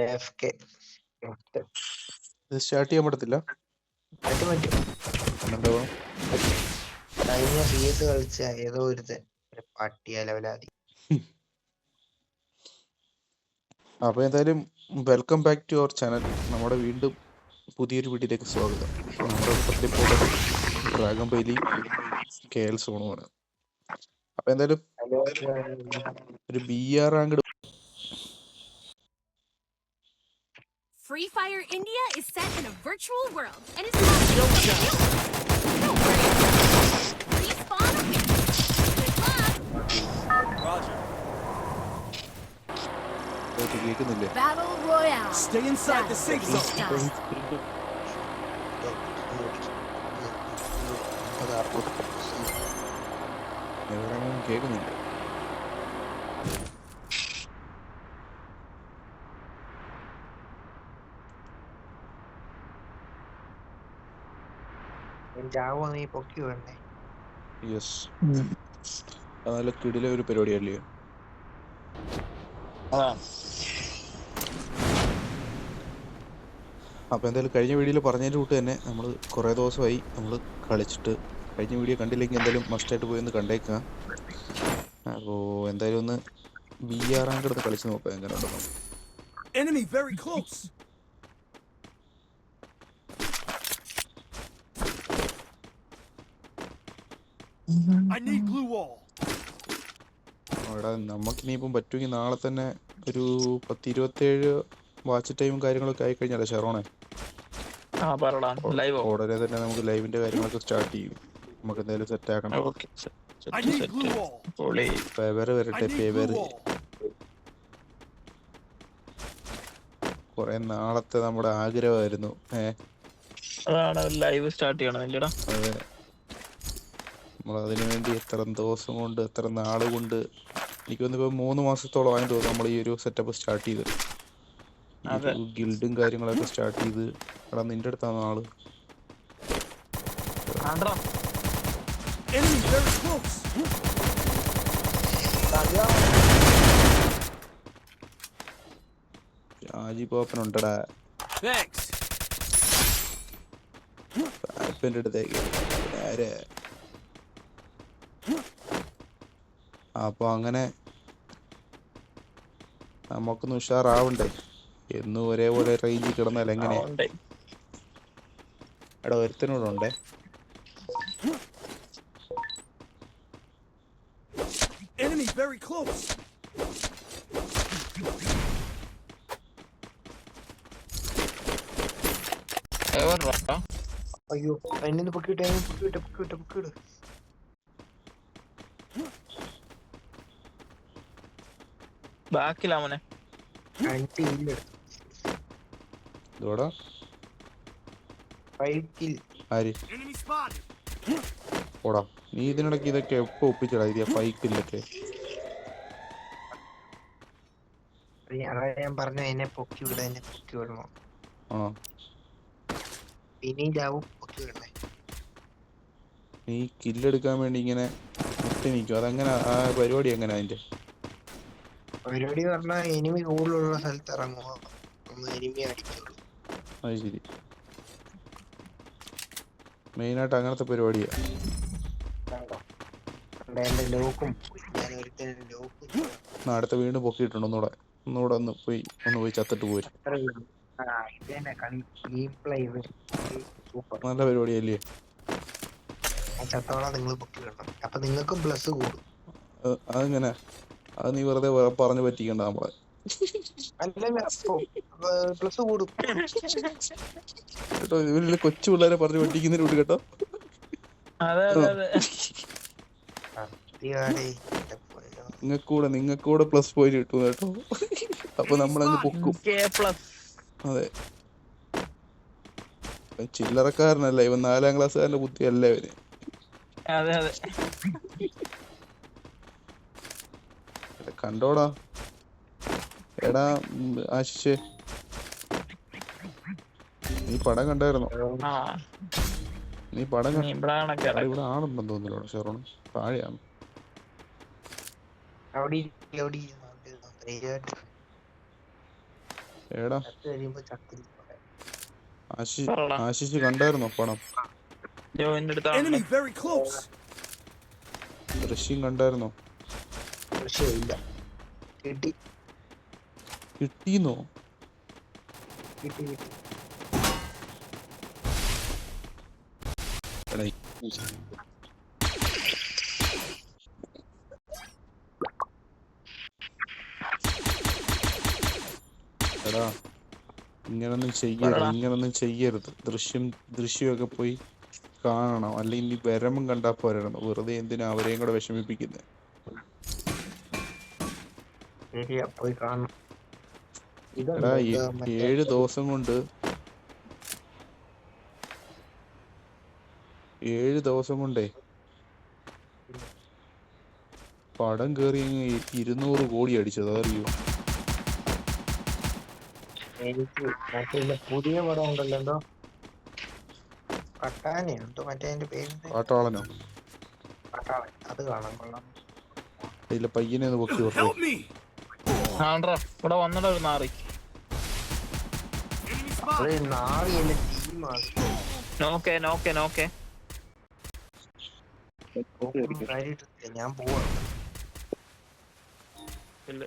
AFK. ഇത് start ചെയ്യാൻ പറ്റത്തില്ല. പറ്റും. എന്തോ കഴിഞ്ഞ CS കളിച്ച ഏതോ ഒരു പട്ടിയ ലെവലാതി. അപ്പൊ എന്തായാലും welcome back to our channel. നമ്മുടെ വീണ്ടും പുതിയൊരു വീഡിയോയിലേക്ക് സ്വാഗതം. നമ്മുടെ കൂട്ടത്തിൽ ഇപ്പോൾ ഡ്രാഗൺ ബൈലി KL സോണുമാണ്. അപ്പൊ എന്തായാലും ഒരു BR rank Free Fire India is set in a virtual world and it's not don't worry. Respawn win. Good luck. Roger. കേൾക്കുന്നില്ലേ? Battle Royale. Stay inside the safe zone. കേൾക്കുന്നില്ല. നീ പൊക്കി വേണ്ടേ? യെസ്, നല്ല കിടില ഒരു പരിപാടിയല്ലേ. അപ്പോൾ എന്തായാലും കഴിഞ്ഞ വീഡിയോയിൽ പറഞ്ഞതിൻ്റെ കൂട്ട് തന്നെ നമ്മൾ കുറേ ദിവസമായി നമ്മൾ കളിച്ചിട്ട്. കഴിഞ്ഞ വീഡിയോ കണ്ടില്ലെങ്കിൽ എന്തായാലും മസ്റ്റായിട്ട് പോയി ഒന്ന് കണ്ടേക്കുക. അപ്പോൾ എന്തായാലും ഒന്ന് BR റാങ്ക് എടുത്ത് കളിച്ച് നോക്കാം എങ്ങനെ ഉണ്ടെന്ന്. Enemy very close. I need blue wall. അവിടെ നമുക്കിനിയിപ്പം പറ്റുമെങ്കിൽ നാളെ തന്നെ ഒരു 10-27 വാച്ച് ടൈമും കാര്യങ്ങളൊക്കെ ആയിക്കഴിഞ്ഞാലേ ഷെറോണേ ഉടനെ തന്നെ നമുക്ക് ലൈവിന്റെ കാര്യങ്ങളൊക്കെ സ്റ്റാർട്ട് ചെയ്യും. നമുക്ക് എന്തായാലും സെറ്റ് ആക്കണം. I need blue wall. പേവര് വരട്ടെ, പേവര്. കുറെ നാളത്തെ നമ്മുടെ ആഗ്രഹമായിരുന്നു. അതാണ് ലൈവ് സ്റ്റാർട്ട് ചെയ്യണം. അതെ, നമ്മളതിനു വേണ്ടി എത്ര ദിവസം കൊണ്ട് എത്ര നാള് കൊണ്ട്, എനിക്ക് തോന്നുന്നു ഇപ്പോൾ 3 മാസത്തോളം ആയി തോന്നുന്നു നമ്മൾ ഈ ഒരു സെറ്റപ്പ് സ്റ്റാർട്ട് ചെയ്ത്. ഗിൽഡും കാര്യങ്ങളൊക്കെ സ്റ്റാർട്ട് ചെയ്ത്. എടാ നിന്റെ അടുത്താണ് ആള്. Enemy very close. Shaji പോപ്പനുണ്ടടാ. Thanks. പാപ്പൻ്റെ അടുത്തേക്ക് നേരെ. അപ്പോൾ അങ്ങനെ നമുക്കൊന്ന് ഉഷാറാവണ്ടേ. എന്നും ഒരേപോലെ റേഞ്ചിൽ കിടന്നാൽ എങ്ങനെ? എടാ ഒരുത്തനോടുണ്ടേ. Enemy very close. അയ്യോ, എന്നെ പൊക്കിട്ട്. ബാക്കിലാമനെ ഇതോടാ ആര് Enemy spotted. ഓടാ. നീ ഇതിനിടയ്ക്ക് ഇതൊക്കെ എപ്പോ ഒപ്പിച്ചടാ ഇത് 5 കില്ലൊക്കെ? ഞാൻ പറഞ്ഞു എന്നെ പൊക്കി വിടണോ. ആ, ഇനിയും ജാവും പൊക്കി വിടണേ. നീ കില്ലെടുക്കാൻ വേണ്ടി ഇങ്ങനെ മുട്ടി നിൽക്കും. അതങ്ങനെ ആ പരിപാടി എങ്ങനെ അതിന്റെ പരിപാടി പറഞ്ഞാ എനിമി കൂടുതലുള്ള സ്ഥലത്ത് ഇറങ്ങുമോ ഒന്ന് എനിമി അടിക്കുള്ളൂ. അത് ശരി, മെയിനായിട്ട് അങ്ങനത്തെ പരിപാടിയാ. എന്റെ ലോക്കും ഞാൻ ഒരിക്കലും ലോക്കും അടുത്ത വീണ്ടും പൊക്കിയിട്ടുണ്ടോ? ഒന്നുകൂടെ ഒന്ന് പോയി ചത്തിട്ട് പോയി. നല്ല പരിപാടിയല്ലേ. ചത്തോളം നിങ്ങൾ പൊക്കി വിടണം. അപ്പൊ നിങ്ങൾക്കും പ്ലസ് കൂടും. അതെങ്ങനെ? അത് നീ വെറുതെ പറഞ്ഞു പറ്റിക്കണ്ട നമ്മളെ. പ്ലസ് കൂടും കേട്ടോ, ഇവരില് കൊച്ചു പിള്ളേരെ പറഞ്ഞു പറ്റിക്കുന്നതിന് കേട്ടോ. നിങ്ങൾക്കൂടെ പ്ലസ് പോയിന്റ് കിട്ടും കേട്ടോ. അപ്പൊ നമ്മളങ്ങ് പൊക്കും. അതെ, ചില്ലറക്കാരനല്ല ഇവൻ, 4ാം ക്ലാസ്സുകാരന്റെ ബുദ്ധിയല്ല ഇവന്. കണ്ടോടാ. എടാ ആശിഷേ, നീ പടം കണ്ടായിരുന്നോ? നീ പടം ഇവിടെ ആളുണ്ടെന്ന് തോന്നുന്നു. ഷെറോൺ താഴെയാണ്. എടാ ചത്ത് കഴിയുമ്പോ ചത്തിരി പറടാ. ആശിഷ് കണ്ടായിരുന്നോ പണം? ജോ എന്റെ അടുത്താണ്. Enemy very close. ദൃശ്യം കണ്ടായിരുന്നോ? കൃഷിയില്ല. കിട്ടി കിട്ടീന്നോ? കിട്ടി കിട്ടി. എടാ എടാ പറടാ. ഇങ്ങനൊന്നും ചെയ്യരുത്. ദൃശ്യമൊക്കെ പോയി കാണണം. അല്ലെങ്കിൽ നീ വരമ്പം കണ്ടാ പോരായിരുന്നു. വെറുതെ എന്തിനാ അവരെയും കൂടെ വിഷമിപ്പിക്കുന്നത്? ശരിയാ, പോയി കാണണം. എടാ ഇതുണ്ടോ ഇത് മറ്റേ 7 ദിവസം കൊണ്ട് 7 ദിവസം കൊണ്ടേ പടം കേറി 200 കോടി അടിച്ചത്, അതറിയോ? എനിക്ക് മറ്റേ പുതിയ പടം ഉണ്ടല്ലോ, എന്തോ പട്ടാനയോ എന്തോ മറ്റേ അതിന്റെ പേര് കാട്ടാളനോ? പട്ടാളൻ. അത് കാണാൻ കൊള്ളാം. അതിലെ പയ്യനെ ഒന്ന് പൊക്കി വിട്ടേ. Help me. ആണ്ട്രാ ഇവിടെ വന്നടാ ഒരു നാറി. Enemy അത് spotted. നാറിയല്ല, ടീമാണ്. നോക്കേ. കാര്യമായിട്ടില്ല, ഞാൻ പോവാണ്. ഇല്ല.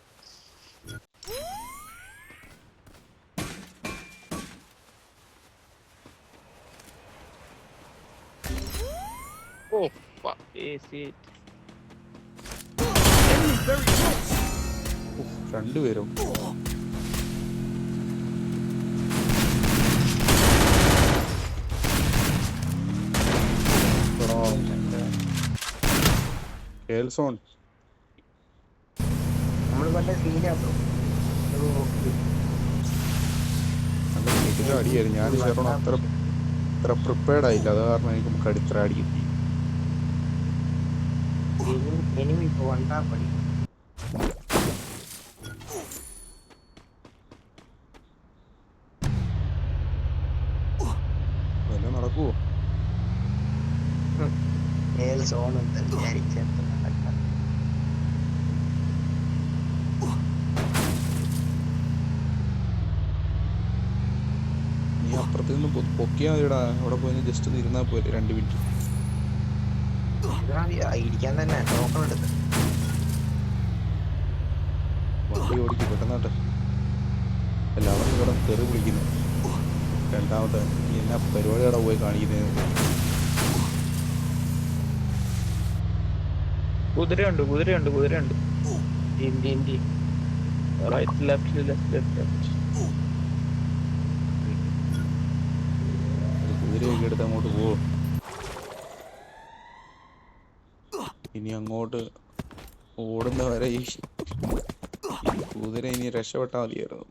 ഓ fuck. Enemy very close. രണ്ടുപേരോ? കേൾസോൺ നമ്മള് മറ്റേ സീനാട്ടോ. നല്ല കിടിലൻ അടിയായിരുന്നു. ഞാൻ ചേർന്ന് അത്ര പ്രിപ്പയർഡ് ആയില്ല, അത് കാരണം എനിക്ക് കടിത്ര അടി കിട്ടി. എനിമി ഇപ്പൊ വണ്ടാ പടി. വല്ല നടക്കുവോ? സോൺ എന്താ വിചാരിച്ചത്? നീ അപ്പുറത്ത് നിന്ന് പൊക്കിയാ മതിടാ. അവിടെ പോയി ജസ്റ്റ് ഒന്ന് ഇരുന്നാ പോലെ 2 മിനിറ്റ്. ഇരിക്കാൻ തന്നെ ടോക്കൺ എടുത്ത് വണ്ടി ഓടിക്കും പെട്ടെന്നാട്ടെ. എല്ലാവരും ഇവിടെ തെറി വിളിക്കുന്നു. രണ്ടാമത്തെ നീ എന്നാ പരിപാടിയോടെ പോയി കാണിക്കുന്നത്? കുതിരയുണ്ട്. India right left. കുതിരയൊക്കെ എടുത്ത് അങ്ങോട്ട് പോകും. ഇനി അങ്ങോട്ട് ഓടുന്നവരെ ഈ കുതിര ഇനി രക്ഷപ്പെട്ടാൽ മതിയായിരുന്നു.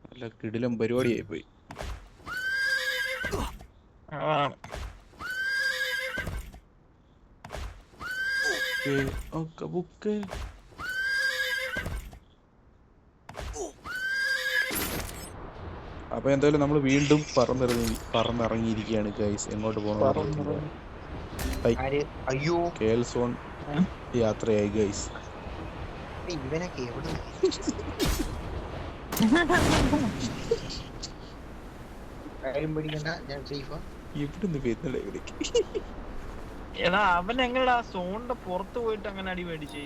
നല്ല കിടിലം പരിപാടിയായി പോയി. ബുക്ക് അപ്പൊ എന്തായാലും നമ്മൾ വീണ്ടും പറന്നിറങ്ങിയിരിക്കുകയാണ് ഗൈസ്. എങ്ങോട്ട് പോകണം? അയ്യോ കേൾസോൺ യാത്രയായി ഗൈസ്. ഇവനൊക്കെ എവിടെ കാര്യം പിടിക്കണ്ട, ഞാൻ സേഫാ. ഇവിടുന്ന് വരുന്നില്ല ഇവിടേക്ക്. എടാ അവൻ എങ്ങനെടാ സോണിന്റെ പുറത്ത് പോയിട്ട് അങ്ങനെ അടി മേടിച്ചേ?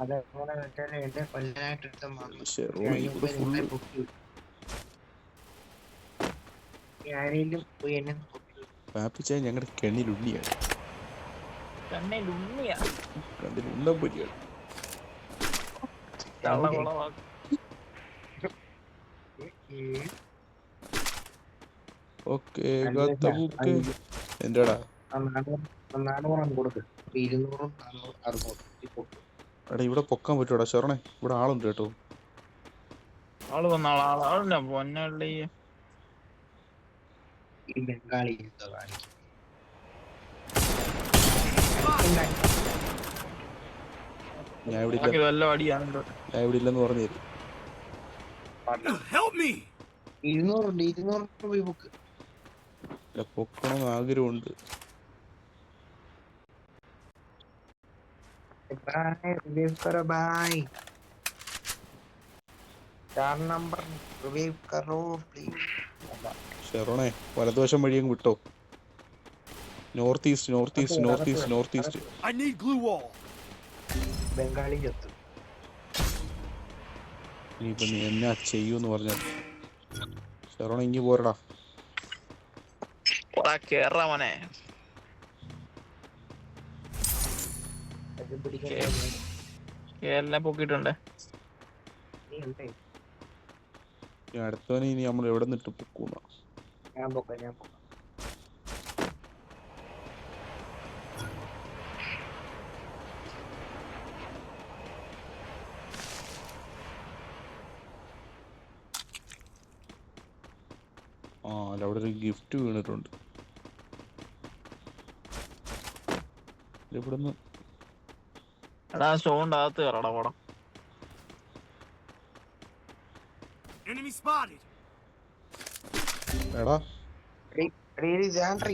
അതെങ്ങനെ വെച്ചാല് എന്റെ കൊല്ലാനായിട്ട് എടുത്ത ആരെങ്കിലും പോയി എന്നെ പാപ്പിച്ചായ ഞങ്ങളുടെ കണ്ണിലുണ്ണിയാണ്. കണ്ണിലുണ്ണിയാ? കണ്ണിലുണ്ണം പൊരിയാണ്. ഓക്കെ എന്താടാ? നാടകം കൊടുക്ക്. 200, 400, 600. എടാ ഇവിടെ പൊക്കാൻ പറ്റൂടാ ശരണേ? ഇവിടെ ആളുണ്ട് കേട്ടോ. ആള് വന്നാളാ പൊന്നള്ളി. ഈ ബംഗാളി എന്തോ കാണിക്കും. ഞാൻ ഇവിടെ വല്ല അടിയാണല്ലോ. ഇല്ലെന്ന് പറഞ്ഞു തരും. Help me. 200 പോയി ബുക്ക്. പൊക്കണമെന്ന് ആഗ്രഹമുണ്ട്. बाय रिवीव करो भाई 4 नंबर रिवीव करो प्लीज ഷെറോണേ വലതുവശം വഴി അങ്ങ് വിട്ടോ. North east. I need glue wall. Bengali ചത്തു ഇനിയിപ്പോ നീ എന്നാ ചെയ്യൂന്ന് പറഞ്ഞാൽ ഷെറോണ ഇങ്ങി പോരടാ. കേറാ മോനെ. അത് പിടിക്കാൻ കേരള പൊക്കിട്ടുണ്ട്. നീ ഉണ്ടേ ഇനി അടുത്തവനെ ഇനി നമ്മൾ എവിടെ നിന്നിട്ട് പൊക്കൂന്ന. ഞാൻ പോക്കാം ആ അല്ല, അവിടെ ഒരു ഗിഫ്റ്റ് വീണിട്ടുണ്ട്. ഇവിടുന്ന് എടാ സോണിന്റെ അകത്ത് കയറടാ പടം. Enemy spotted. എടാ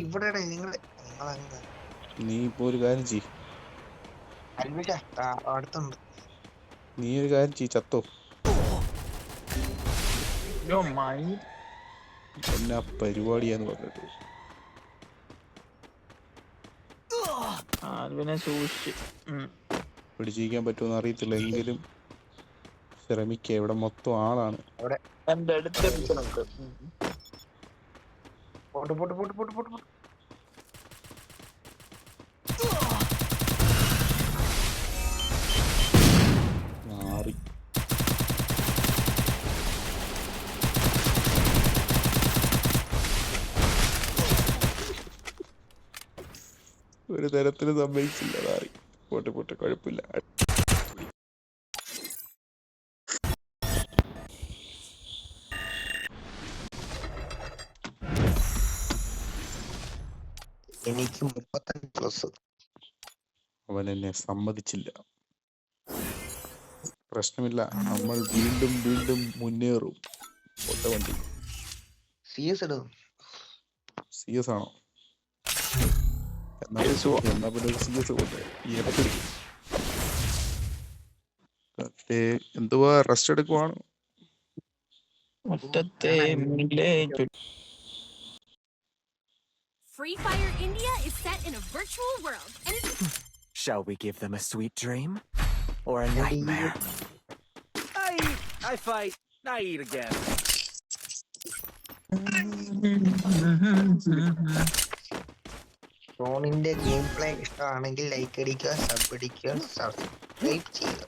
ഇവിടെ നിങ്ങളങ്ങ് നീ ഇപ്പൊ ഒരു കാര്യം ചെയ്. അൽവിജ അടുത്തുണ്ട് നീ ഒരു കാര്യം ചെയ്, ചത്തോ. എന്നാ പരിപാടിയാന്ന് പറഞ്ഞിട്ട് ആൽവിനെ സൂക്ഷിച്ച്. പിടിച്ചിരിക്കാൻ പറ്റുമെന്ന് അറിയത്തില്ല, എങ്കിലും ശ്രമിക്കുക. ഇവിടെ മൊത്തം ആളാണ്. എന്റെ അടുത്ത് പോട്ട് മാറി. ഒരു തരത്തില് സമ്മതിച്ചില്ല. മാറി. പോട്ടെ കുഴപ്പമില്ല. എനിക്ക് 35+. അവൻ എന്നെ സമ്മതിച്ചില്ല. പ്രശ്നമില്ല, നമ്മൾ വീണ്ടും മുന്നേറും. പൊട്ട വണ്ടി. CS ഇടും CS ആണോ? എന്നാ പിന്നെ ഒരു CS കൊണ്ട് എന്തുവാ rest എടുക്കുവാണ്? Free Fire India is set in a virtual world, and it's Shall we give them a sweet dream or a nightmare? I fight, I eat again. സോണിന്റെ ഗെയിം പ്ലേ ഇഷ്ടമാണെങ്കിൽ like അടിക്കുക, sub അടിക്കുക, subscribe ചെയ്യുക.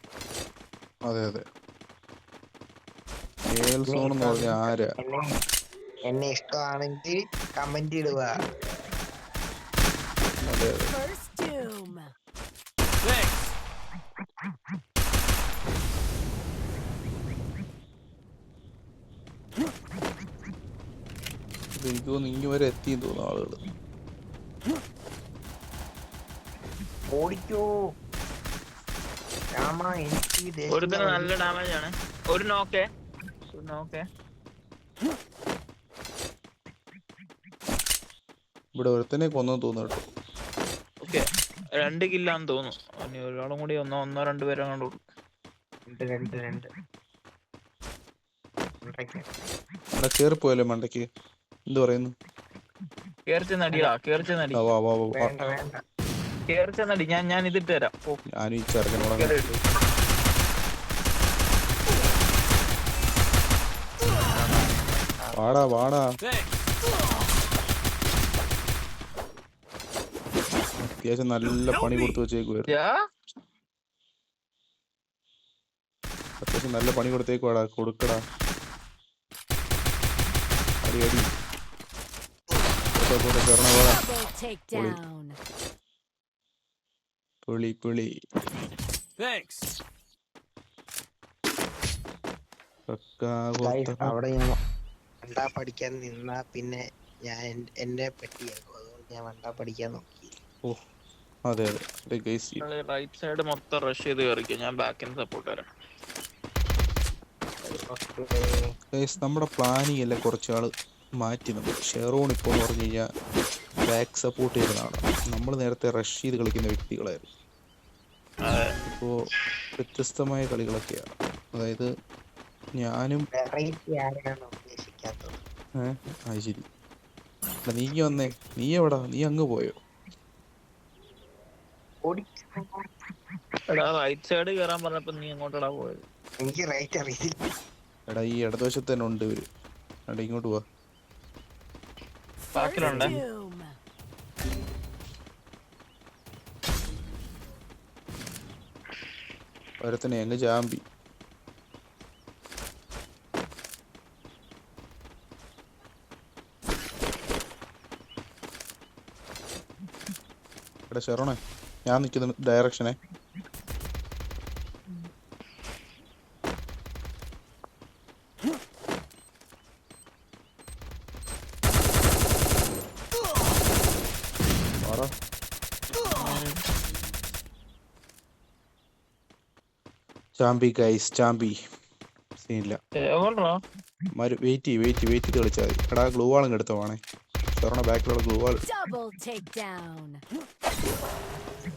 അതെ zone എന്ന് പറഞ്ഞ ആരാ? എന്നെ ഇഷ്ടമാണെങ്കിൽ കമന്റ് ഇടുക. അതെ First Doom. Thanks. എനിക്ക് തോന്നുന്നു ഇങ്ങ് വരെ എത്തിയെന്ന് തോന്നുന്നു ആളുകള്. ഓടിക്കോ രാമ, എനിക്ക് ഒരുത്തന് നല്ല ഡാമേജ് ആണ്. ഒരു നോക്കേ ഇവിടെ ഒരുത്തനെ കൊന്നു തോന്നുന്നു കേട്ടോ. ഓക്കെ 2 കില്ലാന്ന് തോന്നുന്നു. ഇനി ഒരാളും കൂടി ഒന്നോ 2 പേരെ കണ്ടു. 2 ഇവിടെ കേറിപ്പോയല്ലേ മണ്ടയ്ക്ക്. എന്ത് പറയുന്നു? കേറിച്ചെന്നടി. വേണ്ട കേറിച്ചെന്നടി. ഞാൻ ഇതിട്ട് തരാം. ഞാനും ഈ ചെറുക്കനോടെ വാടാ. അത്യാവശ്യം നല്ല പണി കൊടുത്തു വെച്ചേക്കുവായിരുന്നു. അത്യാവശ്യം നല്ല പണി കൊടുത്തേക്കുവാടാ. കൊടുക്കടാ. അടി Double takedown. പുളി. Thanks. അവിടെ ഞാൻ വണ്ടാ പഠിക്കാൻ നിന്നാ പിന്നെ ഞാൻ എന്റെ പെട്ടിയാക്കും. അതുകൊണ്ട് ഞാൻ വണ്ടാ പഠിക്കാൻ നോക്കി. അതെ റൈറ്റ് സൈഡ് മൊത്തം റഷ് ചെയ്ത് കയറിക്കും. ഞാൻ ബാക്കിന് സപ്പോർട്ട് തരാം. നമ്മുടെ പ്ലാനിങ് എല്ലാം കുറച്ചാള് മാറ്റി. നമ്മൾ ഷെറോൺ ഇപ്പോൾ എന്ന് പറഞ്ഞു കഴിഞ്ഞാൽ ബാക്ക് സപ്പോർട്ട് ചെയ്യുന്നതാണ്. നമ്മൾ നേരത്തെ റഷ് ചെയ്ത് കളിക്കുന്ന വ്യക്തികളായിരുന്നു. ഇപ്പോൾ വ്യത്യസ്തമായ കളികളൊക്കെയാണ്. അതായത് ഞാനും വെറൈറ്റി ആരാണ് ഉദ്ദേശിക്കാത്തത്? അത് ശരി. എടാ നീ ഇങ്ങ് വന്നേ. നീ എവിടാ? നീ അങ്ങ് പോയോ? എടാ റൈറ്റ് സൈഡ് കേറാൻ പറഞ്ഞപ്പോ നീ എങ്ങോട്ടടാ പോയത്? എനിക്ക് റൈറ്റ് അറിയില്ല. എടാ ഈ ഇടതുവശത്ത് തന്നെ ഉണ്ട് ഇവര്. എടാ ഇങ്ങോട്ട് പോവാ. ബാക്കിലുണ്ട്. Doom. ഒരുത്തനെ അങ്ങ് ചാമ്പി. എടാ ഷെറോണേ, ഞാൻ നിൽക്കുന്ന ഡയറക്ഷനെ. ചാമ്പി ഗൈസ്, ചാമ്പി. സീനില്ല. എവിടെടാ? വെയിറ്റ് ചെയ്ത് കളിച്ചാൽ മതി. എടാ ഗ്ലൂ വാളും എടുത്തോ വേണേ. ഷെറോണ ബാക്കിലുള്ള ഗ്ലൂ വാൾ Double takedown.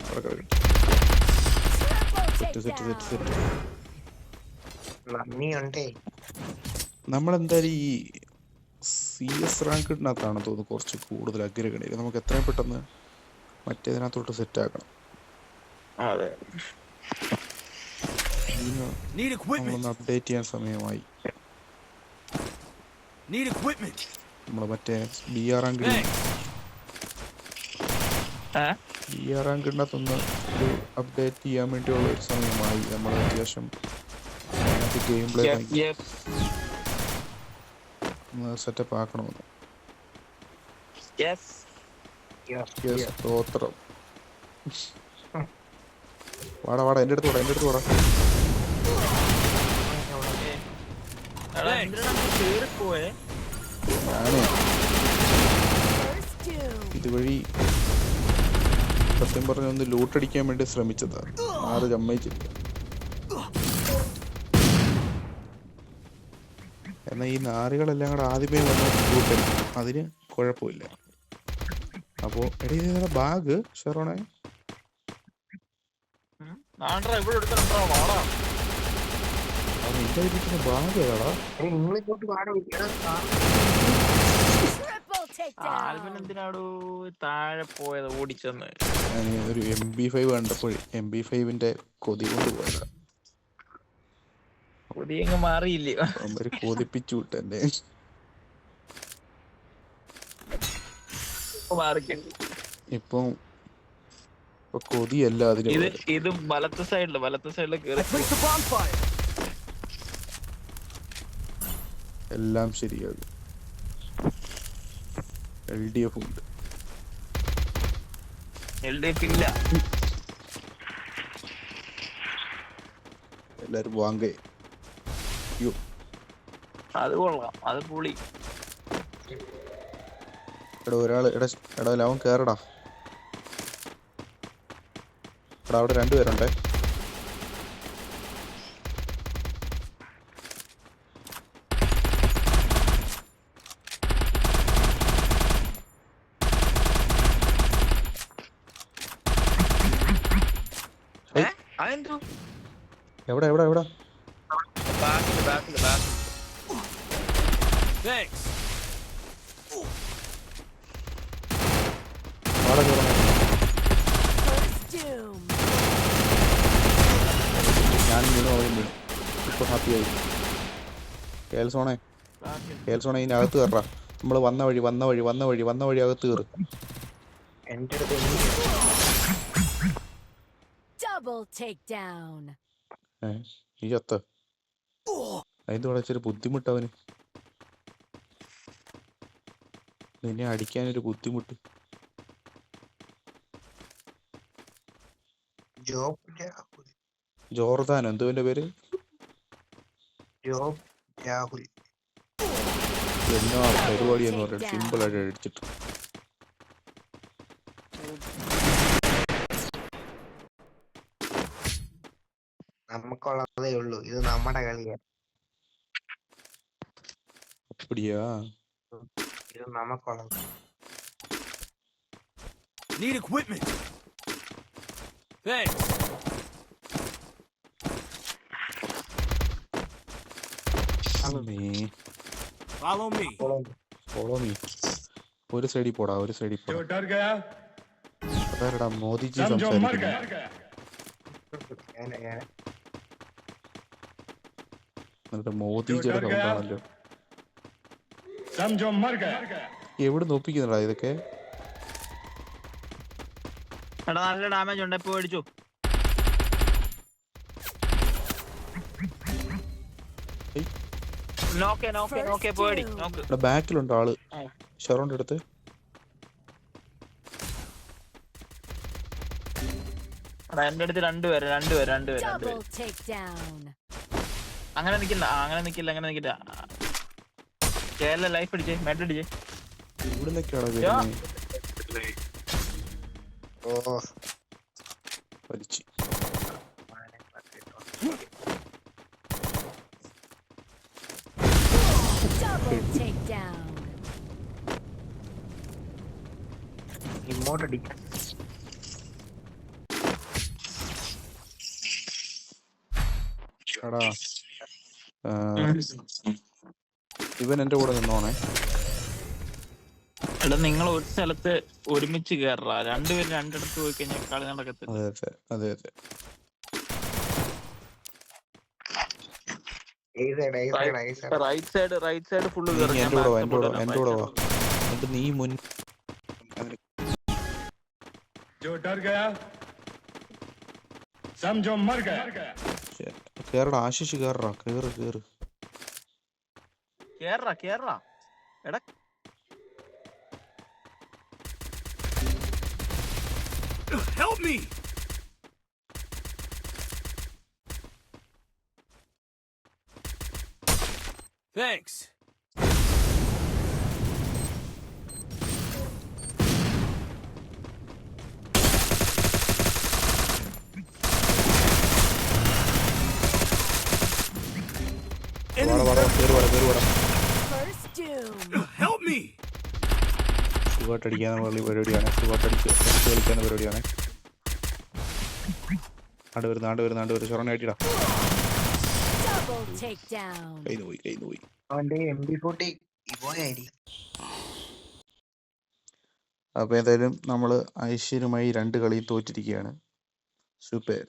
അവിടെ Triple സെറ്റ്. takedown. നന്ദിയുണ്ടേ. നമ്മളെന്തായാലും ഈ CS റാങ്കിനകത്താണ് തോന്നുന്നു കുറച്ച് കൂടുതൽ അഗ്രഗണിയിൽ. നമുക്ക് എത്രയും പെട്ടെന്ന് മറ്റേതിനകത്തോട്ട് സെറ്റ് ആക്കണം. അതെ. Need equipment. നമ്മളൊന്ന് അപ്ഡേറ്റ് ചെയ്യാൻ സമയമായി. Need equipment. നമ്മൾ മറ്റേ BR റാങ്കിനകത്തൊന്ന് ഒരു അപ്ഡേറ്റ് ചെയ്യാൻ വേണ്ടിയുള്ള ഒരു സമയമായി. നമ്മൾ അത്യാവശ്യം ഗെയിം പ്ലേ സെറ്റപ്പ് ആക്കണമെന്ന്. സ്തോത്രം. വാടാ എൻ്റെ അടുത്ത് വാടാ. ഞാനേ First doom. ഇതുവഴി സത്യം പറഞ്ഞ ഒന്ന് ലൂട്ടടിക്കാൻ വേണ്ടി ശ്രമിച്ചതാ. ആരും സമ്മതിച്ചില്ല. എന്നാൽ ഈ നാറുകളെല്ലാം കൂടെ ആദ്യമേ വന്ന് ലൂട്ടടിക്കും. അതിന് കുഴപ്പമില്ല. അപ്പോ എടീ ബാഗ് ഷെറോണേ. നിന്റെ വീട്ടിൽ ബാഗ് ഏതാടാ? നിങ്ങളിങ്ങോട്ട് പാടും. Triple takedown. എന്തിനാടോ താഴെ പോയത് ഓടിച്ചെന്ന്? ഞാൻ ഒരു MP5 കണ്ടപ്പോഴേ MP5ന്റെ കൊതി കൊണ്ട് പോയതാ. കൊതിയങ്ങ് മാറിയില്ല. അവര് കൊതിപ്പിച്ചു വിട്ടെന്നെ. ഇപ്പൊ കൊതിയല്ല അതിന്. ഇത് വലത്തെ സൈഡില് കേറി. Place the bonfire. എല്ലാം ശരിയാകും. LDF ഉണ്ട്. LDF ഇല്ല. എല്ലാരും വാങ്ങേ. അത് കൊള്ളാം, അത് പുളി. എടാ ലവൻ കേറടാ. എടാ അവിടെ രണ്ടുപേരുണ്ടേ. എവിടെ ബാക്കില്. Thanks. First doom. ഞാനും വീണു. ഇപ്പൊ ഹാപ്പിയായി. കേൾസോണേ ഇതിനകത്ത് കയറാ. നമ്മള് വന്ന വഴി അകത്ത് കയറ്. എന്റെ അടുത്ത് Double takedown. നീ ചത്ത. അതിന്റെ കൂടെ ഇച്ചിരി ബുദ്ധിമുട്ടവന്. നിന്നെ അടിക്കാനൊരു ബുദ്ധിമുട്ട്. ജോർദാൻ എന്തുവിന്റെ പേര്? രാഹുൽ. എന്നാ പരിപാടി എന്ന് പറഞ്ഞിട്ട് സിമ്പിൾ ആയിട്ട് അടിച്ചിട്ട്. നമുക്കുള്ളതേ ഉള്ളൂ. ഇത് നമ്മുടെ കളിയാണ്. அப்படியா? ഇത് നമുക്കുള്ളത്. Need equipment. Thanks. Follow me. Follow me. ഒരു സൈഡിൽ പോടാ, ഒരു സൈഡിൽ പോടാ. അതാരടാ മോദിജി സംസാരിക്കുന്നു? എന്നിട്ട് മോദിജിയുടെ സൗണ്ടാണല്ലോ. എവിടെ നോപ്പിക്കുന്നുടാ ഇതൊക്കെ? എടാ നല്ല ഡാമേജ് ഉണ്ട്, ഇപ്പൊ മേടിച്ചു. നോക്കേ പോടി നോക്ക്. ഇവിടെ ബാക്കിലുണ്ട് ആള്, ഷെറോന്റെ അടുത്ത്. എന്റെ അടുത്ത് രണ്ടുപേര്. Double takedown. അങ്ങനെ നിക്കില്ല. കേരള ലൈഫ് അടിച്ചേ, മെഡ് അടിച്ചേ. ഇവിടെ നിന്നൊക്കെയാണോ ഓ വലിച്ച്? Double takedown. ഇങ്ങോട്ട് അടിക്കാം. എടാ ഇവൻ എന്റെ കൂടെ നിന്നോണേ. എടാ നിങ്ങൾ ഒരു സ്ഥലത്ത് ഒരുമിച്ച് കേറാ, രണ്ടുപേരും രണ്ടിടത്ത് പോയി കഴിഞ്ഞാൽ കളി നടക്കത്തില്ല. അതെ റൈറ്റ് സൈഡ് ഫുള്ള് എന്റെ കൂടെ വാ. എന്നിട്ട് നീ മുൻ കേറടാ, ആശിഷ് കേറടാ, കേറ്. കേറാ എടാ. Help me! Thanks. കേറുവാടാ. First doom. Help me! സുഖമായിട്ടടിക്കാനുള്ള പരിപാടിയാണ്. കളിക്കാനുള്ള പരിപാടിയാണ്. ആണ്ട് വരുന്ന ചൊറനെ ആയിട്ടിടാ. Double takedown. കൈ നോയി. അവന്റെ MP40 ഇവോയായിരിക്കും. അപ്പൊ എന്തായാലും നമ്മള് ഐശ്വര്യമായി 2 കളി തോറ്റിരിക്കുകയാണ്. സൂപ്പർ,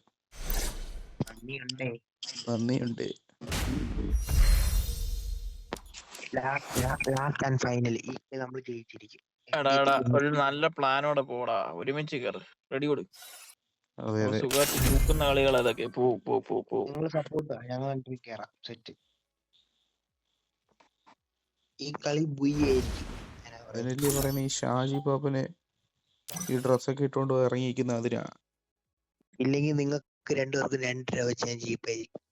നന്ദിയുണ്ട്. ലാസ്റ്റ് ആൻഡ് ഫൈനൽ ഈ നമ്മൾ ജയിച്ചിരിക്കും. എടാ ഒരു നല്ല പ്ലാനോടെ പോടാ, ഒരുമിച്ച് കയറ്, റെഡി കൊടു. അതെ സുഖമായിട്ട് പൂക്കുന്ന കളികൾ അതൊക്കെ. പോ നിങ്ങൾ സപ്പോർട്ട് ഞങ്ങൾ കേറാം. സെറ്റ്. ഈ കളി ബുയ്യായിരിക്കും. അതിനല്ലേ പറയുന്ന ഈ ഷാജി പാപ്പനെ ഈ ഡ്രസ്സൊക്കെ ഇട്ടുകൊണ്ട് ഇറങ്ങിയിരിക്കുന്ന അതിനാ. ഇല്ലെങ്കിൽ നിങ്ങൾക്ക് രണ്ടുപേർക്കും 2 രൂപ വെച്ച് ഞാൻ ജീപ്പ് ആയിരിക്കും.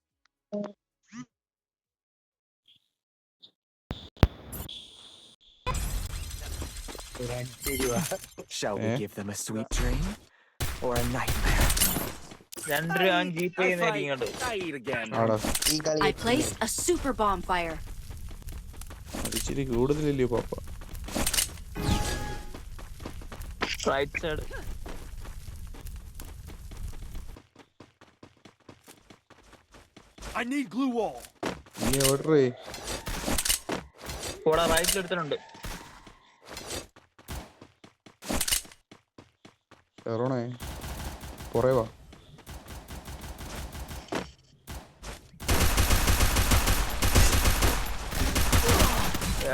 Shall we give them a sweet dream or a nightmare? 2 രൂപ ജീപ്പ് ചെയ്യുന്നതായിരിക്കും. I eat again. ആടാ, ഈ കളി I placed a super bonfire. ഇച്ചിരി കൂടുതലല്ലയോ പാപ്പ? Right side. I need glue wall. നീ എവിടെ? പോടാ, റൈറ്റിൽ എടുത്തിട്ടുണ്ട്. ഷെറോണേ പുറേ വാ.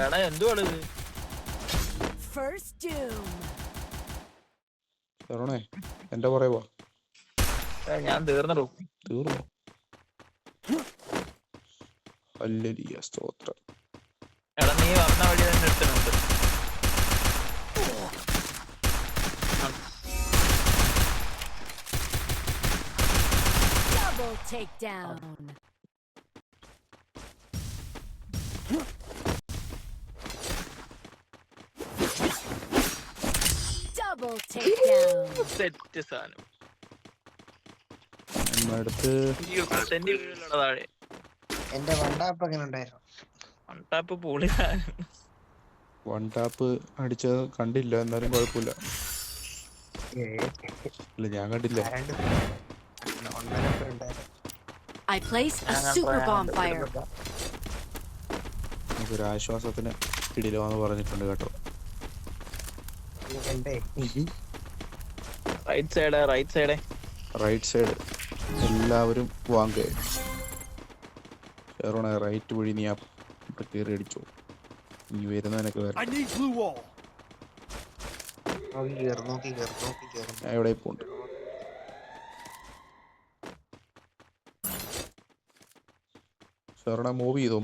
എടാ എന്തുവാണ് ഇത്? First doom. ഷെറോണേ എന്റെ പുറേ വാ. ഞാൻ തീർന്നു. ഹല്ലേലൂയ, സ്തോത്രം. എടാ നീ വന്ന വഴി തന്നെ എടുത്തിട്ടുണ്ട്. Double takedown. Double takedown. Set സാധനം. അടുത്ത് താഴെ എന്റെ വണ്ടാപ്പ് എങ്ങനെ ഉണ്ടായിരുന്നു? വൺടാപ്പ് പൊളി സാധനം. 1 ടാപ്പ് അടിച്ചത് കണ്ടില്ല, എന്നാലും കുഴപ്പമില്ല. ഇല്ല ഞാൻ കണ്ടില്ല. I placed a super bonfire. നമുക്കൊരു ആശ്വാസത്തിന് ഇടിലുവാന്ന് പറഞ്ഞിട്ടുണ്ട് കേട്ടോ. എന്റെ റൈറ്റ് സൈഡ് റൈറ്റ് സൈഡ് എല്ലാവരും വാങ്ങേ. ഷെറോണെ റൈറ്റ് വഴി നീ അവിടെ കയറി അടിച്ചോ. നീ വരുന്നതിനൊക്കെ I need glue wall. നോക്കി കേറും. ഞാൻ എവിടെ പോണ്ട്. ഷെറോണെ മൂവ് ചെയ്തോ.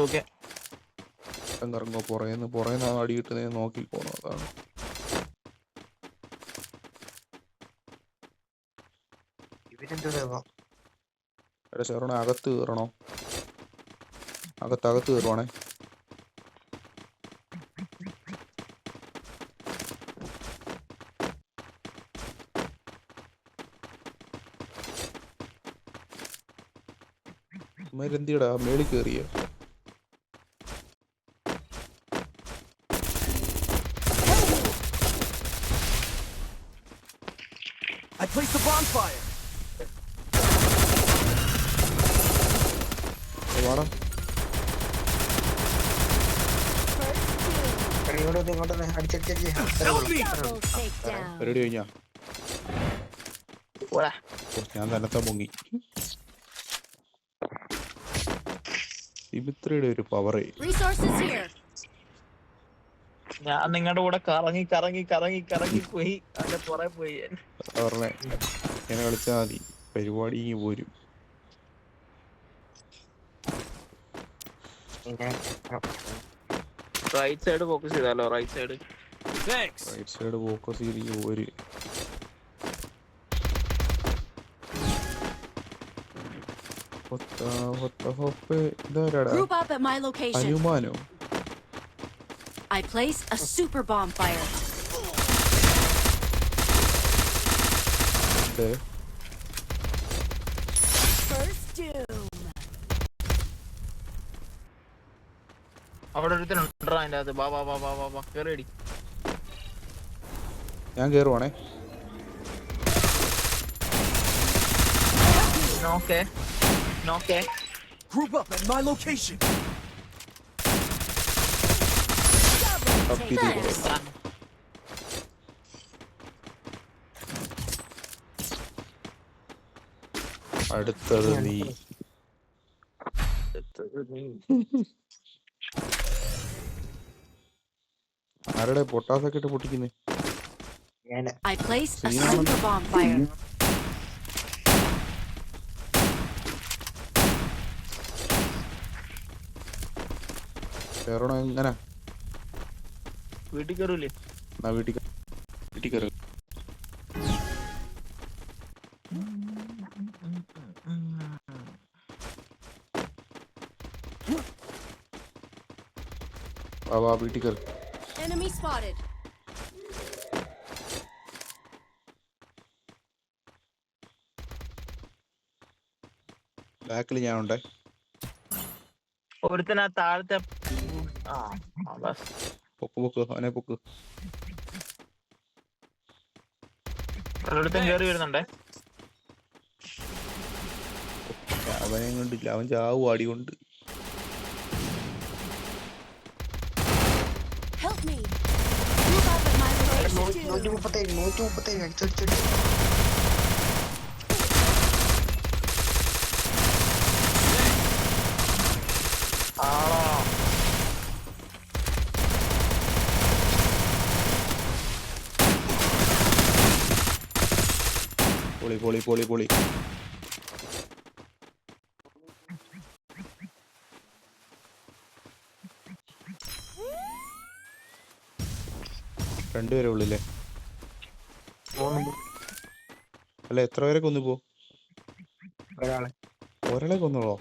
ഓക്കെ. ഇറങ്ങോ. പുറയുന്ന അടി കിട്ടുന്നതിന് നോക്കിക്കോണം. അതാണ് ഇവരെന്തോ എടാ ഷെറോണെ അകത്ത് കയറണോ? അകത്ത് കയറുവാണേ. എന്തിയടാ മേളിൽ കയറിയ? I placed the bonfire. വാടാ. ഇങ്ങോട്ട് അടിച്ചടിച്ച് Help me. Double takedown. പരിപാടി കഴിഞ്ഞാ? ഞാൻ തന്നത്തെ മുങ്ങി. ദിമിത്രിയുടെ ഒരു പവറേ. Resources here. ഞാൻ നിങ്ങളുടെ കൂടെ കറങ്ങി പോയി. അതിന്റെ പുറകെ പോയി. പറഞ്ഞേ ഇങ്ങനെ കളിച്ചാൽ മതി, പരിപാടി പോരും. റൈറ്റ് സൈഡ് ഫോക്കസ് ചെയ്താലോ? Right side Thanks. Right side focus ചെയ്ത് പോര്. ഇതാരാടാ? Group up at my location. ഹനുമാനോ? I place a super bonfire. First doom. അവിടെ ഒരുത്തനുണ്ടോ അതിന്റെ അകത്ത്? ബാ കേറി. ഞാൻ കേറുവാണേ. നോക്കേ. Group up at my location. തപ്പി തീരുവോ? അടുത്തത് നീ. ആരുടെ പൊട്ടാസൊക്കെ ഇട്ട് പൊട്ടിക്കുന്നേ? I place a super bonfire. കേറണോ? എങ്ങനെ? വീട്ടിൽ കയറൂലേ? എന്നാ വീട്ടിൽ കയറി. വാ വീട്ടിൽ കയറി. Enemy spotted. ബാക്കിൽ ഞാൻ ഉണ്ടേ. ഒരുത്തനാ താഴത്തെ. പൊക്ക് അവനെ പൊക്ക്. ഒരുത്തൻ കയറി വരുന്നുണ്ടേ. അവനെ കണ്ടില്ല, അവൻ ചാവും അടി കൊണ്ട്. Help me. Group up at my location. 137 അടിച്ചടിച്ച്. പൊളി. രണ്ടുപേരെ ഉള്ളില്ലേ? അല്ല എത്ര പേരെ കൊന്നുപോ? ഒരാളെ കൊന്നോളോ?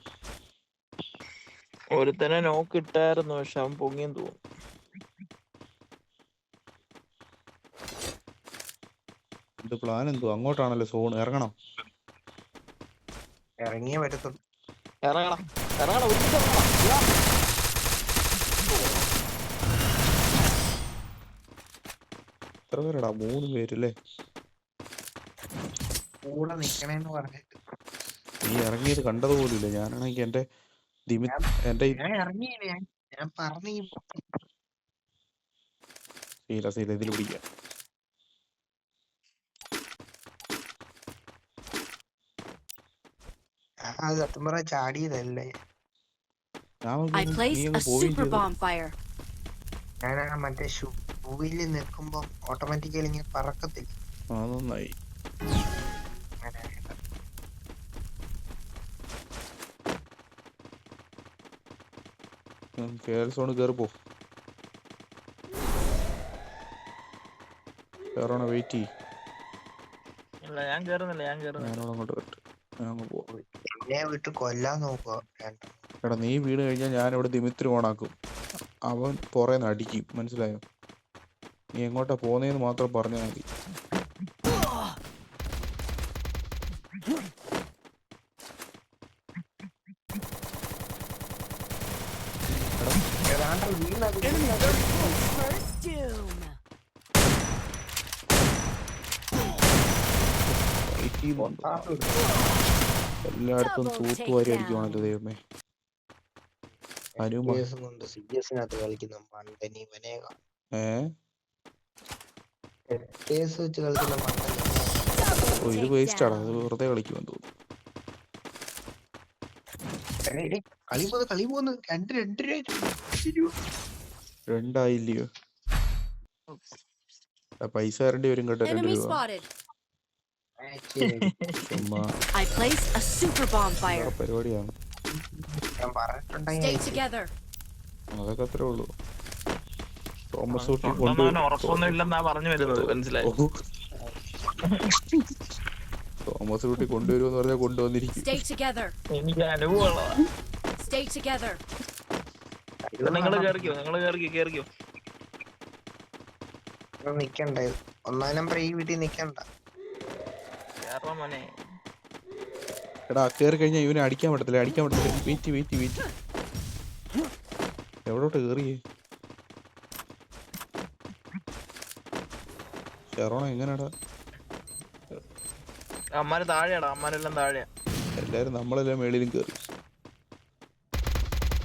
ഒരുത്തനെ നോക്കിട്ടായിരുന്നു, പക്ഷെ അവൻ പൊങ്ങിയെന്ന് തോന്നുന്നു. ഇത് പ്ലാൻ എന്തോ? അങ്ങോട്ടാണല്ലോ സോൺ. ഇറങ്ങണം. ഇറങ്ങിയേ പറ്റത്തുള്ളൂ. ഇറങ്ങണം. എത്ര പേരടാ? 3 പേരല്ലേ? കൂടെ നിക്കണേന്ന് പറഞ്ഞിട്ട് നീ ഇറങ്ങിയത് കണ്ടത് പോലുമില്ല. ഞാനാണെങ്കിൽ എൻ്റെ എന്റെ ഞാൻ ഇറങ്ങിയില്ല, ഞാൻ പറഞ്ഞു സീല ഇതിൽ പിടിക്കാം. സത്യം പറഞ്ഞ ചാടിയതല്ലേ. ഞാൻ I നീ placed അങ്ങ് a പോവുകയും super ചെയ്തു. bonfire. ഞാൻ മറ്റേ ഷൂവിൽ നിൽക്കുമ്പോ ഓട്ടോമാറ്റിക്കലി ഇങ്ങനെ പറക്കത്തില്ല. ആ നന്നായി. അങ്ങനെ കേൾസോണ് കയറി പോ. കേറണ വെയിറ്റ് ചെയ്യ്. ഇല്ല ഞാൻ കേറുന്നില്ല. ഞാനവിടെ അങ്ങോട്ട് വരട്ടെ. ഞാൻ അങ്ങ് പോവാം. എന്നെ വിട്ട് കൊല്ലാൻ നോക്കുക. എടാ നീ വീട് കഴിഞ്ഞാൽ ഞാൻ ഇവിടെ ദിമിത്രി ഓണാക്കും. അവൻ പുറേന്ന് അടിക്കും, മനസ്സിലായോ? നീ എങ്ങോട്ടാ പോന്നേന്ന് മാത്രം പറഞ്ഞാൽ മതി. First doom. Fight ചെയ്യുന്നുണ്ട്. എല്ലായിടത്തും തൂത്തുവാരി അടിക്കുവാണല്ലോ ദൈവമേ. ഹനുമാൻ കൊണ്ട് CS-നകത്ത് കളിക്കുന്ന മണ്ടൻ ഇവനെ കേസ് വെച്ച് കളിക്കുന്ന മണ്ടൻ. ഓ ഇത് വേസ്റ്റ് ആണ്, അത് വെറുതെ കളിക്കുമെന്ന് തോന്നുന്നു. കളി പോന്ന് 2 രണ്ടായില്ലയോ? പൈസ തരേണ്ടി വരും കേട്ടോ. 2 Enemy രൂപ. spotted. ചുമ്മാ I placed a super bonfire. പരിപാടിയാണ്. ഞാൻ Stay പറഞ്ഞിട്ടുണ്ടെങ്കിൽ together. അതൊക്കെ അത്രേ ഉള്ളൂ. തോമസ് ഊട്ടി ഉറപ്പൊന്നും ഇല്ലെന്നാ പറഞ്ഞു വരുന്നത്, മനസ്സിലായി. തോമസ് ഊട്ടി കൊണ്ടുവരുമെന്ന് പറഞ്ഞാൽ കൊണ്ടുവന്നിരിക്കും. Stay together. എനിക്ക് അനുഭവമുള്ള. Stay together. നിങ്ങൾ കേറിക്കോ. നിക്കണ്ടേ. 1-ാം നമ്പർ ഈ വീട്ടിൽ നിക്കണ്ട. മോനെ എടാ കേറി കഴിഞ്ഞാൽ ഇവനെ അടിക്കാൻ പറ്റത്തില്ല. വെയിറ്റ്. എവിടോട്ട് കേറിയേ? ഷെറോണ എങ്ങനെയാടാ? അമ്മാര് താഴെയാടാ, അമ്മാരെല്ലാം താഴെയാ. എല്ലാരും നമ്മളെല്ലാം മേളിലും കേറി.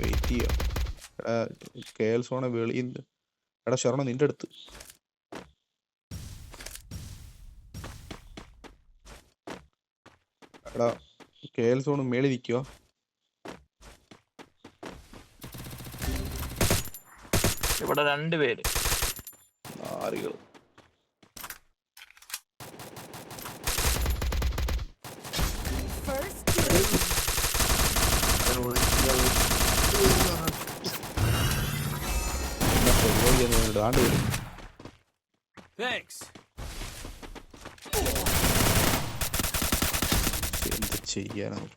വെയിറ്റ് ചെയ്യാം. എടാ കേൾസോണെ വെളിയിൽ. എടാ ഷെറോണ നിന്റെ അടുത്ത്. എടാ കേൾസോണ് മേളിൽ നിൽക്കുക. ഇവിടെ 2 പേര്. ആറുകൾ. First doom. ആണ്ട് വരും. Thanks. എന്ത് ചെയ്യാനാണ്?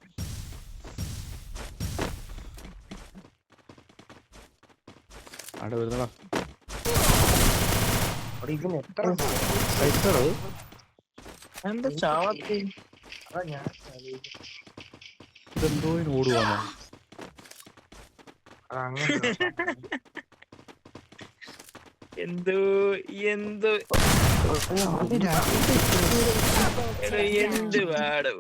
ആടെ വരുന്നടാ. ഇതിന് എത്ര എന്താ ചാവത്തി? ഇതെന്തോ ഓടുവാന്നോ? അങ്ങനെ എന്ത് പാടോ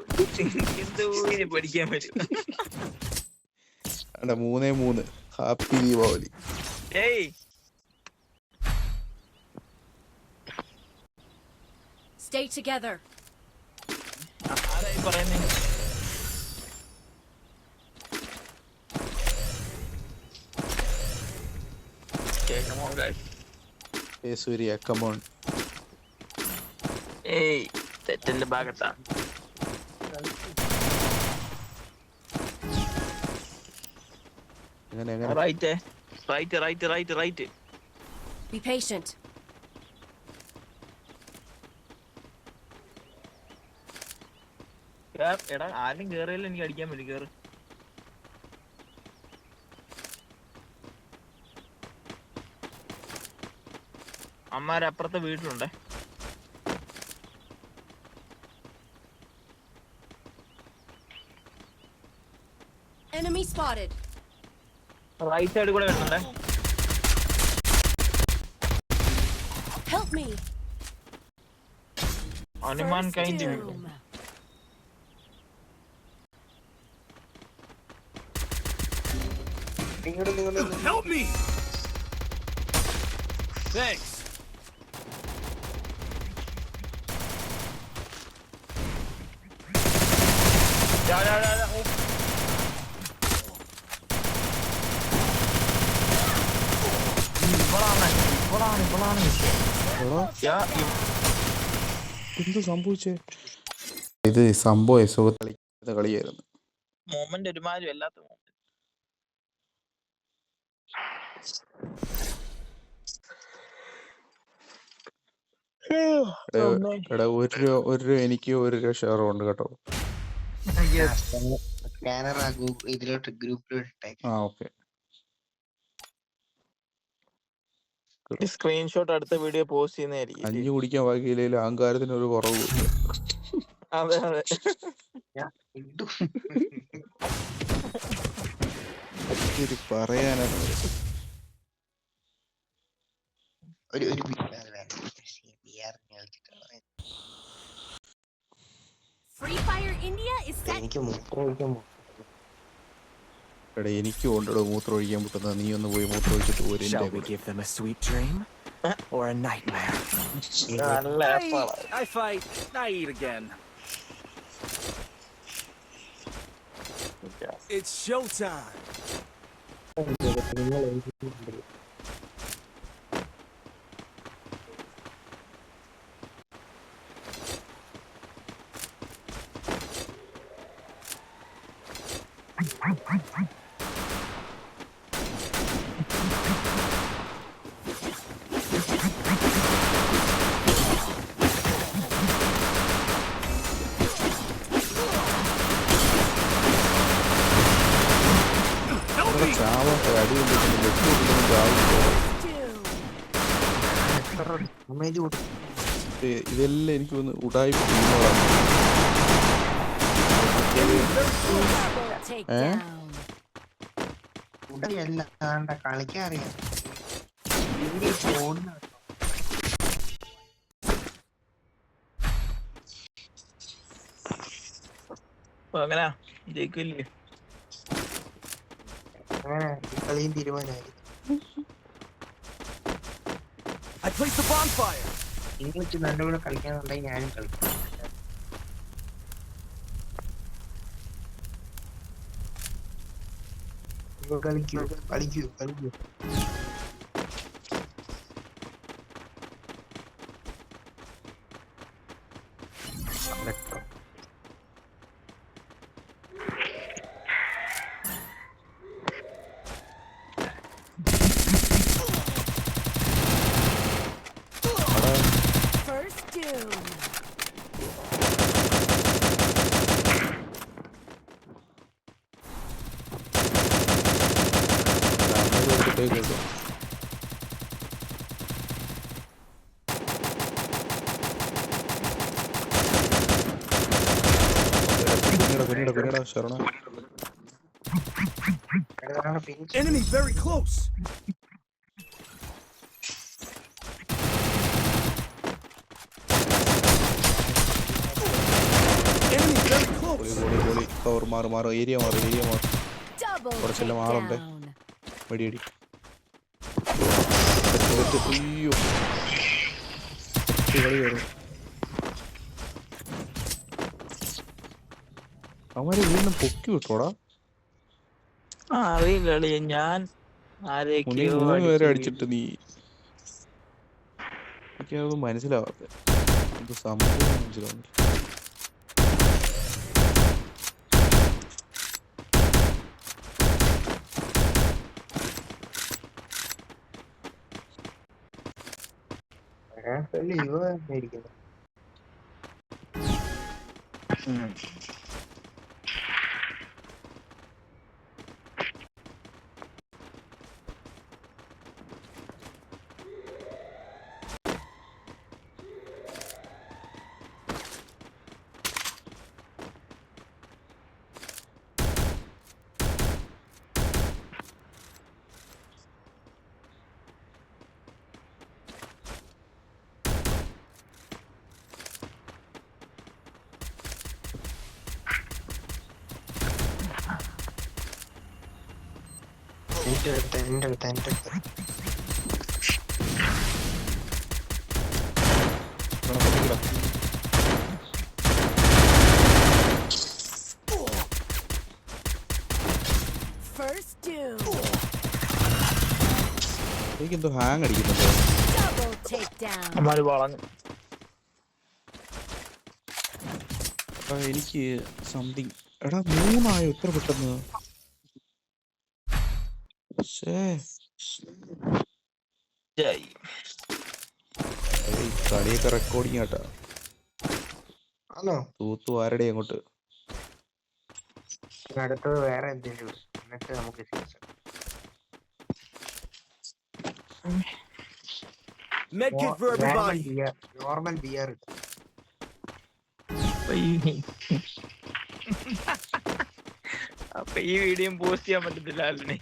എന്തോ പഠിക്കാൻ പറ്റും. 3-3. ഹാപ്പി ദീപാവലി. ഏയ് Stay together. ആരായി പറയുന്നേ? Come on, guys. Hey Surya, come on. ഏയ് തെറ്റിന്റെ ഭാഗത്താ. എങ്ങനെ റൈറ്റ്. Be patient. എടാ ആരും കേറിയല്ലോ, എനിക്ക് അടിക്കാൻ പറ്റും. കേറ്. അമ്മാരപ്പുറത്തെ വീട്ടിലുണ്ടേ. Enemy spotted. റൈറ്റ് സൈഡ് കൂടെ വരുന്നുണ്ടേ. Help me. Hanuman First kind ഇങ്ങോട്ട് Help me! Thanks. ഇവളാണ് വിഷയം. എടാ എന്ത് സംഭവിച്ചേ? ഇത് സംഭവം സുഖത്ത് കളിക്കുന്ന കളിയായിരുന്നു. മൊമെന്റ് ഒരുമാതിരി വല്ലാത്ത moment. എടാ ഒരു രൂപ എനിക്ക്, ഒരു രൂപ ഷെയർ ഉണ്ട് കേട്ടോ. സ്കാനർ ഇതിലോട്ട് ഗ്രൂപ്പിലോട്ട് ഇട്ടേക്ക്. ആ ഓക്കെ. സ്ക്രീൻഷോട്ട് അടുത്ത വീഡിയോ പോസ്റ്റ് ചെയ്യുന്നതായിരിക്കും. കഞ്ഞി കുടിക്കാൻ ബാക്കിയില്ലെങ്കിൽ അഹങ്കാരത്തിന് ഒരു കുറവുമില്ല. അതെ അതെ. ഇട്ടു. ഒത്തിരി പറയാനാണ്. ഒരു അത് വേണ്ട. VR കളിച്ചിട്ടുള്ള Free Fire India is set. എനിക്ക് മൂത്രം ഒഴിക്കാൻ എടാ എനിക്കും ഉണ്ടോ മൂത്രം ഒഴിക്കാൻ പറ്റുന്നത്. നീ ഒന്ന് പോയി മൂത്രം ഒഴിച്ചിട്ട് പോരും. Shall we give them a sweet dream or a nightmare? നല്ല I fight, I eat again. It's showtime. ചാവാത്ത അടിയുണ്ടെങ്കിൽ ഇതെല്ലാം എനിക്ക് ഒന്ന് ഉടായി ഉടയല്ല കളിക്കാൻ അറിയാം. അങ്ങനെ ജയിക്കില്ലേ? അങ്ങനെ കളിയും തീരുമാനമായിരുന്നു. I placed the bonfire. നിങ്ങൾ വെച്ച് നല്ല കൂടെ കളിക്കാന്നുണ്ടെങ്കിൽ ഞാനും കളിക്കും. കളിക്കൂ കളിക്കൂ കളിക്കൂ. First doom. പിന്നീടാ ശരണ. Enemy very close. Enemy very close. പൊളി കവർ മാറ് ഏരിയ മാറ്. Double കുറച്ചെല്ലാം മാറുണ്ടേ. takedown. വെടിയടി. അയ്യോ കളി കയറും. അവരെ വീണ്ടും പൊക്കി വിട്ടോടാ. അറിയില്ല ഞാൻ മൂന്ന് പേരെ അടിച്ചിട്ട് നീ. എനിക്കതൊന്നും മനസ്സിലാവാത്ത എന്ത് സംഭവം മനസ്സിലാവുന്നില്ല. ഇരിക്കുന്നു. എന്റെ അടുത്ത് First doom. എനിക്കെന്തോ ഹാങ് അടിക്കുന്നുണ്ടോ? Double takedown. അമ്മാര് വളഞ്ഞു. എനിക്ക് സംതിങ് എടാ 3 ഇത്ര പെട്ടെന്ന്. കളിയൊക്കെ റെക്കോർഡിങ് ആട്ടാ. ആണോ? തൂത്തു ആരുടെ അങ്ങോട്ട്. അടുത്തത് വേറെ എന്തെങ്കിലും എന്നിട്ട് നമുക്ക് season. Medkit for everybody. Normal beer അപ്പൊ ഈ വീഡിയോ പോസ്റ്റ് ചെയ്യാൻ പറ്റത്തില്ല അല്ലേ?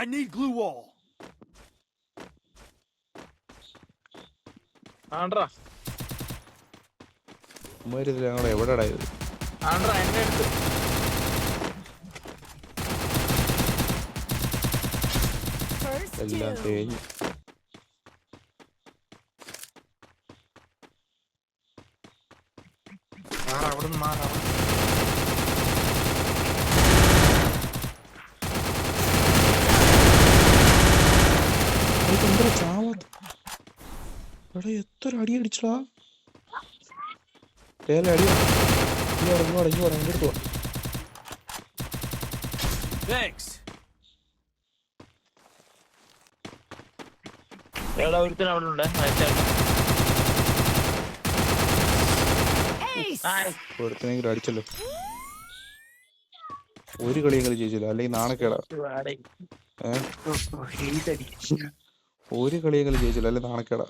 I need glue wall. ആണ്ട്രാ ഞങ്ങൾ എവിടെടാ ഇത്? ആണ്ട്രാ എന്റെ അടുത്ത്. First എല്ലാം doom. തേഞ്ഞു. അവിടുന്ന് മാറാം. എന്താ ചാവാത്ത? എടാ എത്ര അടി അടിച്ചടാ. അടി ഇങ്ങോട്ട് എന്റെ അടുത്ത്. Thanks. ഒരുത്തൻ അവിടെ ഉണ്ട്. Ace. ഒരുത്തനെങ്കിലും അടിച്ചല്ലോ. ഒരു കളിയെങ്കിലും ജയിച്ചില്ല, അല്ലെങ്കിൽ നാണക്കേടാ. ഒരു കളിയെങ്കിലും ജയിച്ചില്ല, അല്ലെങ്കിൽ നാണക്കേടാ.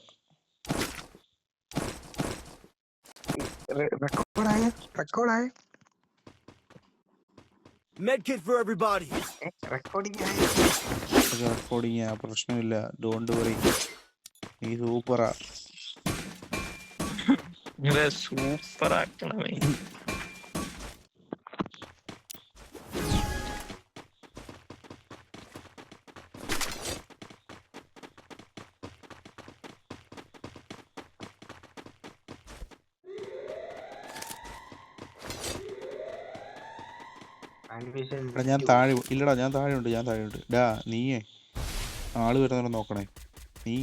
റെക്കോർഡായ Medkit for everybody. Recording recording പ്രശ്നമില്ല. ഡോണ്ട് വറി, നീ സൂപ്പറാ. സൂപ്പർ ആക്കണമേ. ഞാൻ താഴെ ഇല്ലടാ, ഞാൻ താഴെയുണ്ട്. ഡാ നീയേ ആള് വരുന്നവരെ നോക്കണേ. നീ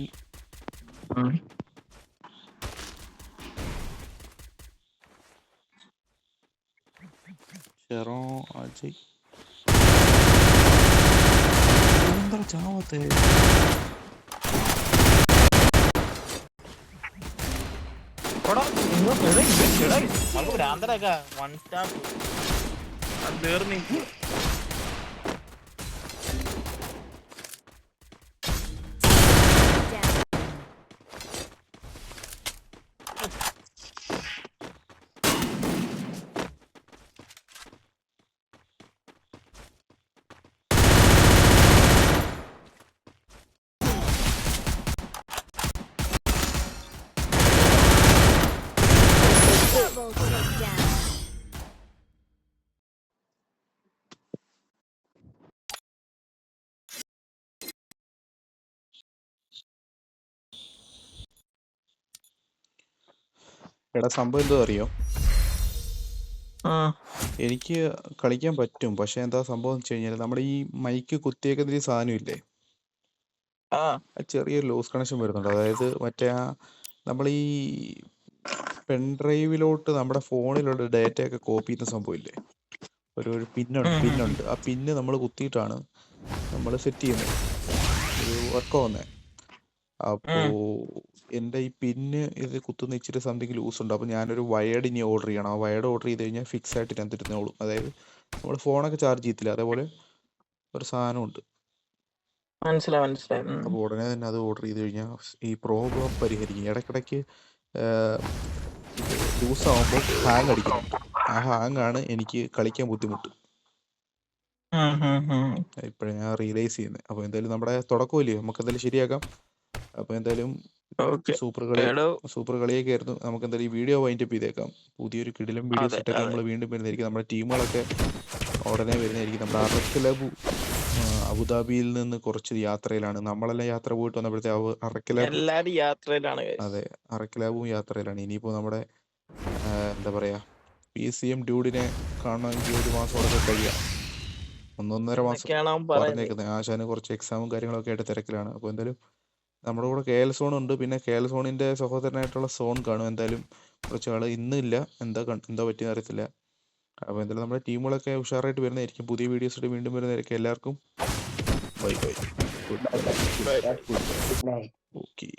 ഷെറോ അജയ് എന്താ ചാവത്തെ? ഭ്രാന്തരൊക്കെ വൺ സ്റ്റാർ തീർന്നി. Double takedown. എടാ സംഭവം എന്തോ അറിയോ? എനിക്ക് കളിക്കാൻ പറ്റും, പക്ഷെ എന്താ സംഭവം എന്ന് വെച്ച് കഴിഞ്ഞാൽ നമ്മുടെ ഈ മൈക്ക് കുത്തിയേക്കുന്ന സാധനം ഇല്ലേ, ചെറിയൊരു ലോസ് കണക്ഷൻ വരുന്നുണ്ട്. അതായത് മറ്റേ നമ്മൾ ഈ പെൻഡ്രൈവിലോട്ട് നമ്മുടെ ഫോണിലുള്ള ഡാറ്റയൊക്കെ കോപ്പി ചെയ്യുന്ന സംഭവമില്ലേ, ഒരു പിന്നുണ്ട്. ആ പിന്ന് നമ്മൾ കുത്തിയിട്ടാണ് നമ്മൾ സെറ്റ് ചെയ്യുന്നത്, ഒരു വർക്ക് ആവുന്നത്. അപ്പോ എൻ്റെ ഈ പിന്ന് ഇത് കുത്തുന്ന ഇച്ചിരി സംതിങ് ലൂസ് ഉണ്ട്. അപ്പോൾ ഞാനൊരു വയേർഡ് ഇനി ഓർഡർ ചെയ്യണം. ആ വയേർഡ് ഓർഡർ ചെയ്ത് കഴിഞ്ഞാൽ ഫിക്സ് ആയിട്ട് ഞാൻ തരുന്നോളും. അതായത് നമ്മൾ ഫോണൊക്കെ ചാർജ് ചെയ്യത്തില്ല, അതേപോലെ ഒരു സാധനമുണ്ട്. മനസ്സിലായി. അപ്പോൾ ഉടനെ തന്നെ അത് ഓർഡർ ചെയ്ത് കഴിഞ്ഞാൽ ഈ പ്രോബ്ലം പരിഹരിക്കും. ഇടയ്ക്കിടയ്ക്ക് ലൂസ് ആകുമ്പോൾ ഹാങ് അടിക്കുന്നുണ്ട്. ആ ഹാങ് ആണ് എനിക്ക് കളിക്കാൻ ബുദ്ധിമുട്ട്. ഇപ്പോഴാണ് ഞാൻ റിയലൈസ് ചെയ്യുന്നത്. അപ്പോൾ എന്തായാലും നമ്മുടെ തുടക്കമില്ലേ, നമുക്ക് എന്തായാലും ശരിയാക്കാം. അപ്പോൾ എന്തായാലും ഓക്കെ സൂപ്പർ കളി എടോ സൂപ്പർ കളിയൊക്കെ ആയിരുന്നു. നമുക്ക് എന്തായാലും ഈ വീഡിയോ വൈൻഡപ്പ് ചെയ്തേക്കാം. പുതിയൊരു കിടിലം വീഡിയോ അതെ സെറ്റൊക്കെ അതെ നമ്മൾ വീണ്ടും വരുന്നതായിരിക്കും. നമ്മുടെ ടീമുകളൊക്കെ ഉടനെ വരുന്നതായിരിക്കും. നമ്മുടെ അറക്കലാബു അബുദാബിയിൽ നിന്ന് കുറച്ച് യാത്രയിലാണ്. നമ്മളെല്ലാം യാത്ര പോയിട്ട് വന്നപ്പോഴത്തെ അറക്കലാബു എല്ലാരും യാത്രയിലാണ് guys. അതെ അറക്കലാബും യാത്രയിലാണ്. ഇനിയിപ്പോൾ നമ്മുടെ എന്താ പറയാ PCM ഡ്യൂഡിനെ കാണണമെങ്കിൽ 1 മാസമോടൊക്കെ കഴിയണം. 1.5 മാസം എന്നൊക്കെയാണ് അവൻ പറയുന്നത്. പറഞ്ഞേക്കുന്നത്. ആശാന് കുറച്ച് എക്സാമും കാര്യങ്ങളൊക്കെ ആയിട്ട് തിരക്കിലാണ്. അപ്പോൾ എന്തായാലും നമ്മുടെ കൂടെ KL സോൺ ഉണ്ട്. പിന്നെ KL സോണിന്റെ സഹോദരനായിട്ടുള്ള സോൺ കാണും. എന്തായാലും കുറച്ച് ആള് ഇന്നില്ല. എന്താ പറ്റിയെന്ന് അറിയത്തില്ല. അപ്പോൾ എന്തായാലും നമ്മുടെ ടീമുകളൊക്കെ ഉഷാറായിട്ട് വരുന്നതായിരിക്കും. പുതിയ വീഡിയോസായിട്ട് വീണ്ടും വരുന്നതായിരിക്കും. എല്ലാവർക്കും bye bye. Good bye. Bye. Good night. Okay.